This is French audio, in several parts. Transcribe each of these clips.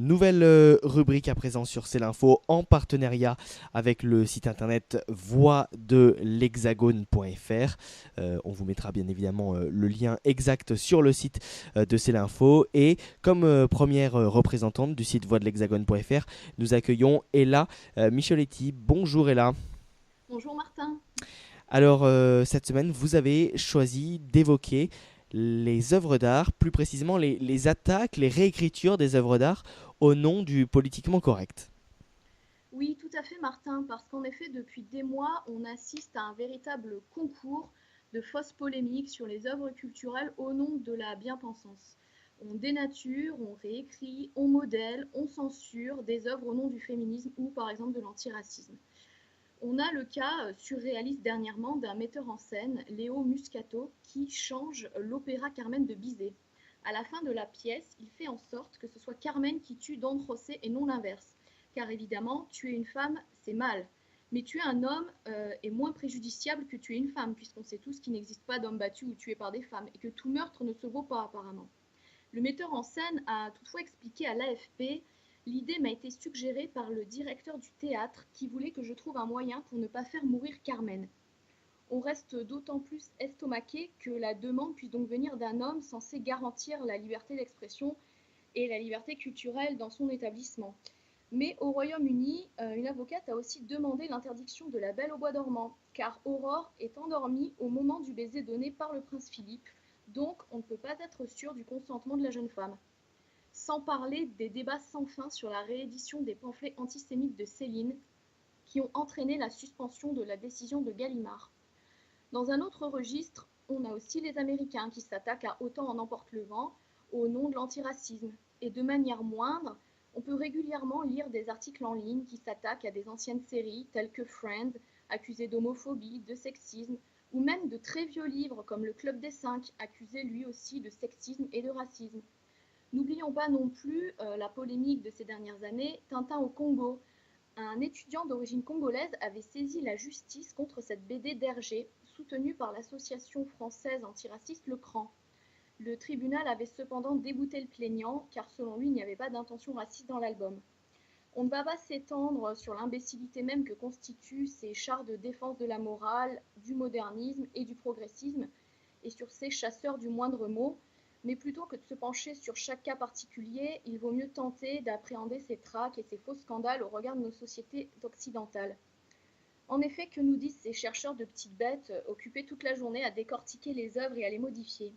Nouvelle rubrique à présent sur C'est l'info en partenariat avec le site internet voixdelhexagone.fr. On vous mettra bien évidemment le lien exact sur le site de C'est l'info. Et comme première représentante du site voixdelhexagone.fr, nous accueillons Ella Micheletti. Bonjour Ella. Bonjour Martin. Alors cette semaine, vous avez choisi d'évoquer les œuvres d'art, plus précisément les attaques, les réécritures des œuvres d'art au nom du politiquement correct. Oui, tout à fait Martin, parce qu'en effet, depuis des mois, on assiste à un véritable concours de fausses polémiques sur les œuvres culturelles au nom de la bien-pensance. On dénature, on réécrit, on modèle, on censure des œuvres au nom du féminisme ou par exemple de l'antiracisme. On a le cas surréaliste dernièrement d'un metteur en scène, Léo Muscato, qui change l'opéra Carmen de Bizet. À la fin de la pièce, il fait en sorte que ce soit Carmen qui tue Don José et non l'inverse. Car évidemment, tuer une femme, c'est mal. Mais tuer un homme est moins préjudiciable que tuer une femme, puisqu'on sait tous qu'il n'existe pas d'hommes battus ou tués par des femmes, et que tout meurtre ne se vaut pas apparemment. Le metteur en scène a toutefois expliqué à l'AFP: l'idée m'a été suggérée par le directeur du théâtre qui voulait que je trouve un moyen pour ne pas faire mourir Carmen. On reste d'autant plus estomaqué que la demande puisse donc venir d'un homme censé garantir la liberté d'expression et la liberté culturelle dans son établissement. Mais au Royaume-Uni, une avocate a aussi demandé l'interdiction de La Belle au bois dormant, car Aurore est endormie au moment du baiser donné par le prince Philippe, donc on ne peut pas être sûr du consentement de la jeune femme. Sans parler des débats sans fin sur la réédition des pamphlets antisémites de Céline, qui ont entraîné la suspension de la décision de Gallimard. Dans un autre registre, on a aussi les Américains qui s'attaquent à Autant en emporte le vent au nom de l'antiracisme. Et de manière moindre, on peut régulièrement lire des articles en ligne qui s'attaquent à des anciennes séries telles que Friends, accusées d'homophobie, de sexisme, ou même de très vieux livres comme Le Club des Cinq, accusé lui aussi de sexisme et de racisme. N'oublions pas non plus la polémique de ces dernières années, Tintin au Congo. Un étudiant d'origine congolaise avait saisi la justice contre cette BD d'Hergé, soutenue par l'association française antiraciste Le Cran. Le tribunal avait cependant débouté le plaignant, car selon lui, il n'y avait pas d'intention raciste dans l'album. On ne va pas s'étendre sur l'imbécilité même que constituent ces chars de défense de la morale, du modernisme et du progressisme, et sur ces chasseurs du moindre mot, mais plutôt que de se pencher sur chaque cas particulier, il vaut mieux tenter d'appréhender ces traques et ces faux scandales au regard de nos sociétés occidentales. En effet, que nous disent ces chercheurs de petites bêtes occupés toute la journée à décortiquer les œuvres et à les modifier?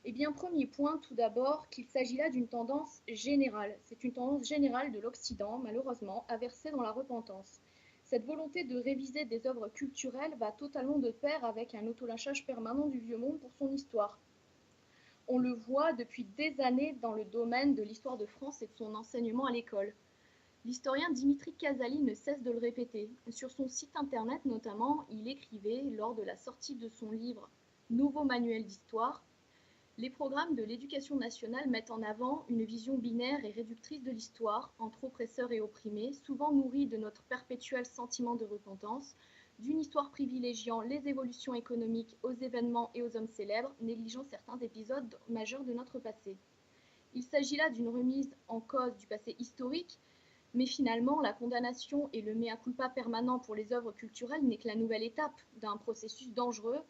Eh bien, premier point, tout d'abord, qu'il s'agit là d'une tendance générale. C'est une tendance générale de l'Occident, malheureusement, à verser dans la repentance. Cette volonté de réviser des œuvres culturelles va totalement de pair avec un autolâchage permanent du vieux monde pour son histoire. On le voit depuis des années dans le domaine de l'histoire de France et de son enseignement à l'école. L'historien Dimitri Casali ne cesse de le répéter. Sur son site internet notamment, il écrivait, lors de la sortie de son livre Nouveau manuel d'histoire: les programmes de l'éducation nationale mettent en avant une vision binaire et réductrice de l'histoire, entre oppresseurs et opprimés, souvent nourrie de notre perpétuel sentiment de repentance, d'une histoire privilégiant les évolutions économiques aux événements et aux hommes célèbres, négligeant certains épisodes majeurs de notre passé. Il s'agit là d'une remise en cause du passé historique, mais finalement, la condamnation et le mea culpa permanent pour les œuvres culturelles n'est que la nouvelle étape d'un processus dangereux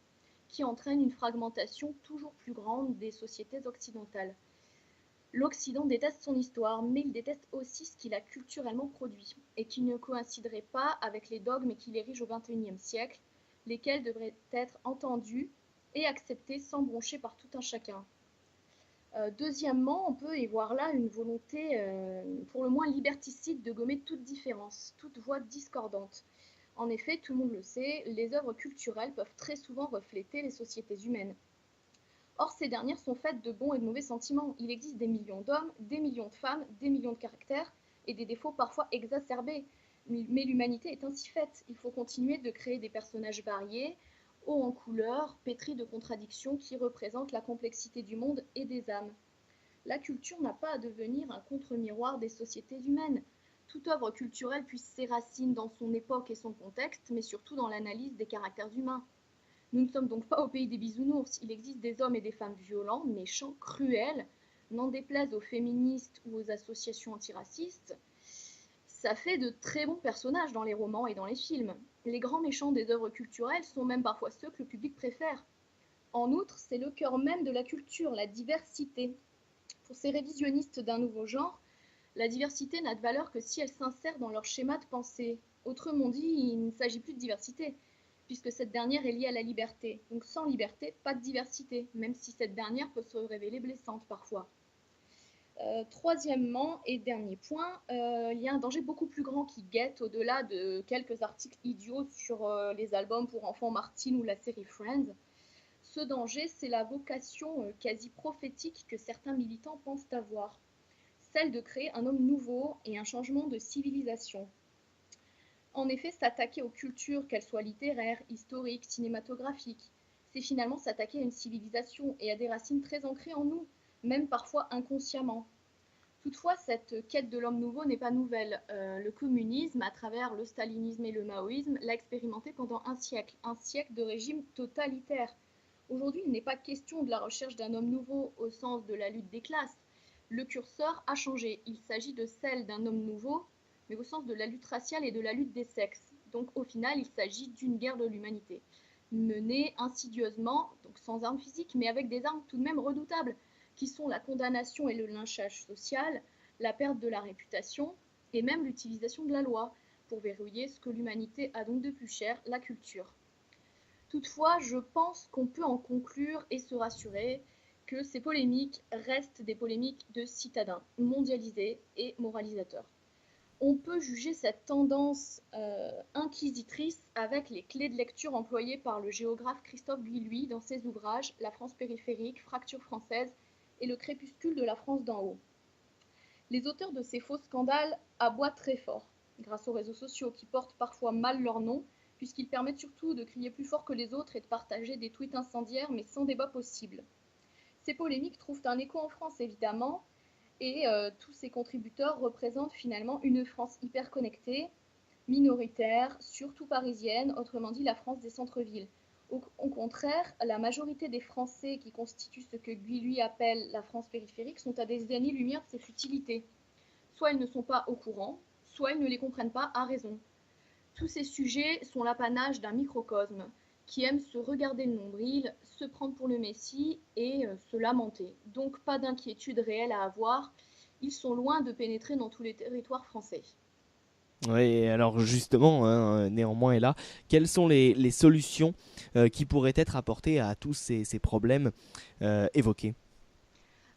qui entraîne une fragmentation toujours plus grande des sociétés occidentales. L'Occident déteste son histoire, mais il déteste aussi ce qu'il a culturellement produit, et qui ne coïnciderait pas avec les dogmes qu'il érige au XXIe siècle, lesquels devraient être entendus et acceptés sans broncher par tout un chacun. Deuxièmement, on peut y voir là une volonté pour le moins liberticide de gommer toute différence, toute voix discordante. En effet, tout le monde le sait, les œuvres culturelles peuvent très souvent refléter les sociétés humaines. Or, ces dernières sont faites de bons et de mauvais sentiments. Il existe des millions d'hommes, des millions de femmes, des millions de caractères et des défauts parfois exacerbés. Mais l'humanité est ainsi faite. Il faut continuer de créer des personnages variés, hauts en couleurs, pétris de contradictions qui représentent la complexité du monde et des âmes. La culture n'a pas à devenir un contre-miroir des sociétés humaines. Toute œuvre culturelle puise ses racines dans son époque et son contexte, mais surtout dans l'analyse des caractères humains. Nous ne sommes donc pas au pays des bisounours. Il existe des hommes et des femmes violents, méchants, cruels, n'en déplaise aux féministes ou aux associations antiracistes, ça fait de très bons personnages dans les romans et dans les films. Les grands méchants des œuvres culturelles sont même parfois ceux que le public préfère. En outre, c'est le cœur même de la culture, la diversité. Pour ces révisionnistes d'un nouveau genre, la diversité n'a de valeur que si elle s'insère dans leur schéma de pensée. Autrement dit, il ne s'agit plus de diversité, puisque cette dernière est liée à la liberté. Donc sans liberté, pas de diversité, même si cette dernière peut se révéler blessante parfois. Troisièmement et dernier point, il y a un danger beaucoup plus grand qui guette au-delà de quelques articles idiots sur les albums pour enfants Martine ou la série Friends. Ce danger, c'est la vocation quasi prophétique que certains militants pensent avoir, celle de créer un homme nouveau et un changement de civilisation. En effet, s'attaquer aux cultures, qu'elles soient littéraires, historiques, cinématographiques, c'est finalement s'attaquer à une civilisation et à des racines très ancrées en nous, même parfois inconsciemment. Toutefois, cette quête de l'homme nouveau n'est pas nouvelle. Le communisme, à travers le stalinisme et le maoïsme, l'a expérimenté pendant un siècle de régime totalitaire. Aujourd'hui, il n'est pas question de la recherche d'un homme nouveau au sens de la lutte des classes. Le curseur a changé. Il s'agit de celle d'un homme nouveau, mais au sens de la lutte raciale et de la lutte des sexes. Donc au final, il s'agit d'une guerre de l'humanité, menée insidieusement, donc sans armes physiques, mais avec des armes tout de même redoutables, qui sont la condamnation et le lynchage social, la perte de la réputation et même l'utilisation de la loi pour verrouiller ce que l'humanité a donc de plus cher, la culture. Toutefois, je pense qu'on peut en conclure et se rassurer que ces polémiques restent des polémiques de citadins mondialisés et moralisateurs. On peut juger cette tendance inquisitrice avec les clés de lecture employées par le géographe Christophe Guilluy dans ses ouvrages La France périphérique, Fracture française et Le crépuscule de la France d'en haut. Les auteurs de ces faux scandales aboient très fort, grâce aux réseaux sociaux qui portent parfois mal leur nom, puisqu'ils permettent surtout de crier plus fort que les autres et de partager des tweets incendiaires mais sans débat possible. Ces polémiques trouvent un écho en France évidemment, et tous ces contributeurs représentent finalement une France hyper connectée, minoritaire, surtout parisienne, autrement dit la France des centres-villes. Au contraire, la majorité des Français qui constituent ce que Guy appelle la France périphérique sont à des années-lumière de ces futilités. Soit ils ne sont pas au courant, soit ils ne les comprennent pas à raison. Tous ces sujets sont l'apanage d'un microcosme qui aime se regarder le nombril, se prendre pour le Messie et se lamenter. Donc pas d'inquiétude réelle à avoir, ils sont loin de pénétrer dans tous les territoires français. Oui, alors justement, hein, néanmoins est là, quelles sont les solutions qui pourraient être apportées à tous ces problèmes évoqués?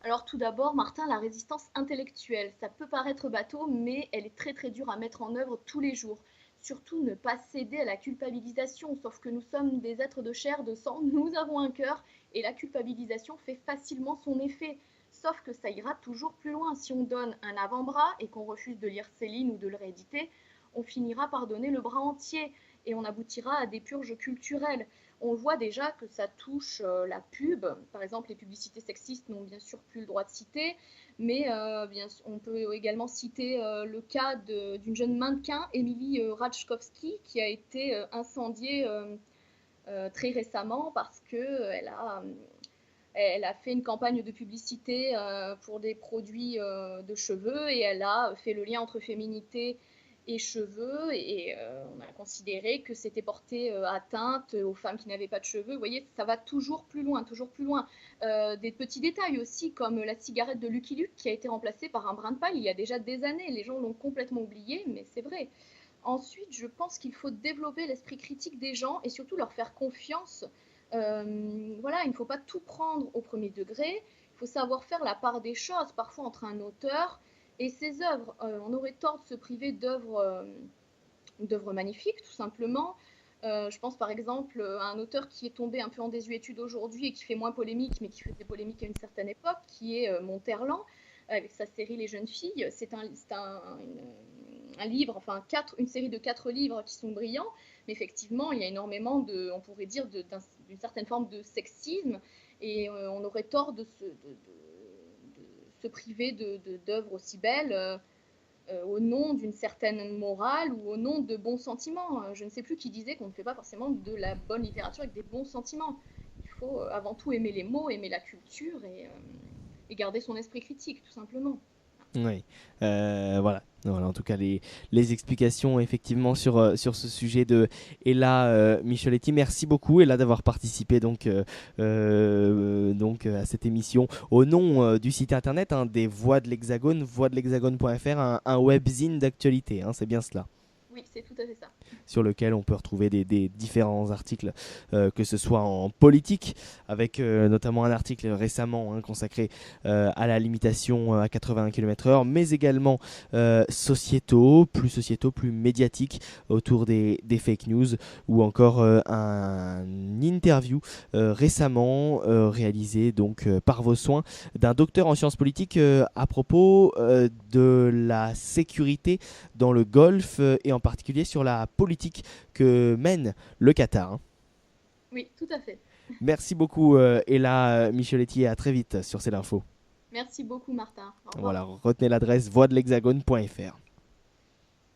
Alors tout d'abord, Martin, la résistance intellectuelle, ça peut paraître bateau, mais elle est très très dure à mettre en œuvre tous les jours. Surtout ne pas céder à la culpabilisation, sauf que nous sommes des êtres de chair, de sang, nous avons un cœur, et la culpabilisation fait facilement son effet. Sauf que ça ira toujours plus loin. Si on donne un avant-bras et qu'on refuse de lire Céline ou de le rééditer, on finira par donner le bras entier et on aboutira à des purges culturelles. On voit déjà que ça touche la pub. Par exemple, les publicités sexistes n'ont bien sûr plus le droit de citer, mais on peut également citer le cas d'une jeune mannequin, Émilie Raczkowski, qui a été incendiée très récemment parce elle a fait une campagne de publicité pour des produits de cheveux et elle a fait le lien entre féminité et cheveux et on a considéré que c'était porter atteinte aux femmes qui n'avaient pas de cheveux. Vous voyez, ça va toujours plus loin, toujours plus loin. Des petits détails aussi comme la cigarette de Lucky Luke qui a été remplacée par un brin de paille il y a déjà des années. Les gens l'ont complètement oublié, mais c'est vrai. Ensuite, je pense qu'il faut développer l'esprit critique des gens et surtout leur faire confiance. Voilà, il ne faut pas tout prendre au premier degré. Il faut savoir faire la part des choses, parfois entre un auteur et ses œuvres. On aurait tort de se priver d'œuvres magnifiques, tout simplement. Je pense par exemple à un auteur qui est tombé un peu en désuétude aujourd'hui et qui fait moins polémique, mais qui faisait polémique à une certaine époque, qui est Monterland, avec sa série Les Jeunes Filles. C'est un livre, enfin une série de 4 livres qui sont brillants, mais effectivement, il y a énormément on pourrait dire, d'une certaine forme de sexisme, et on aurait tort de se priver d'œuvres aussi belles. Au nom d'une certaine morale ou au nom de bons sentiments. Je ne sais plus qui disait qu'on ne fait pas forcément de la bonne littérature avec des bons sentiments. Il faut avant tout aimer les mots, aimer la culture et garder son esprit critique, tout simplement. Oui, voilà. Voilà, en tout cas, les explications effectivement sur ce sujet de Ella Micheletti. Merci beaucoup, Ella, d'avoir participé donc à cette émission au nom du site internet des Voix de l'Hexagone, voixdelhexagone.fr, un webzine d'actualité. C'est bien cela. Oui, c'est tout à fait ça. Sur lequel on peut retrouver des différents articles, que ce soit en politique, avec notamment un article récemment consacré à la limitation à 81 km/h, mais également sociétaux, plus médiatiques, autour des fake news, ou encore un interview récemment réalisé donc par vos soins d'un docteur en sciences politiques à propos de la sécurité dans le Golfe et en particulier sur la politique que mène le Qatar. Oui, tout à fait. Merci beaucoup Ella Micheletti, et à très vite sur C'est l'Info. Merci beaucoup Martin. Au revoir. Voilà, retenez l'adresse voixdelhexagone.fr.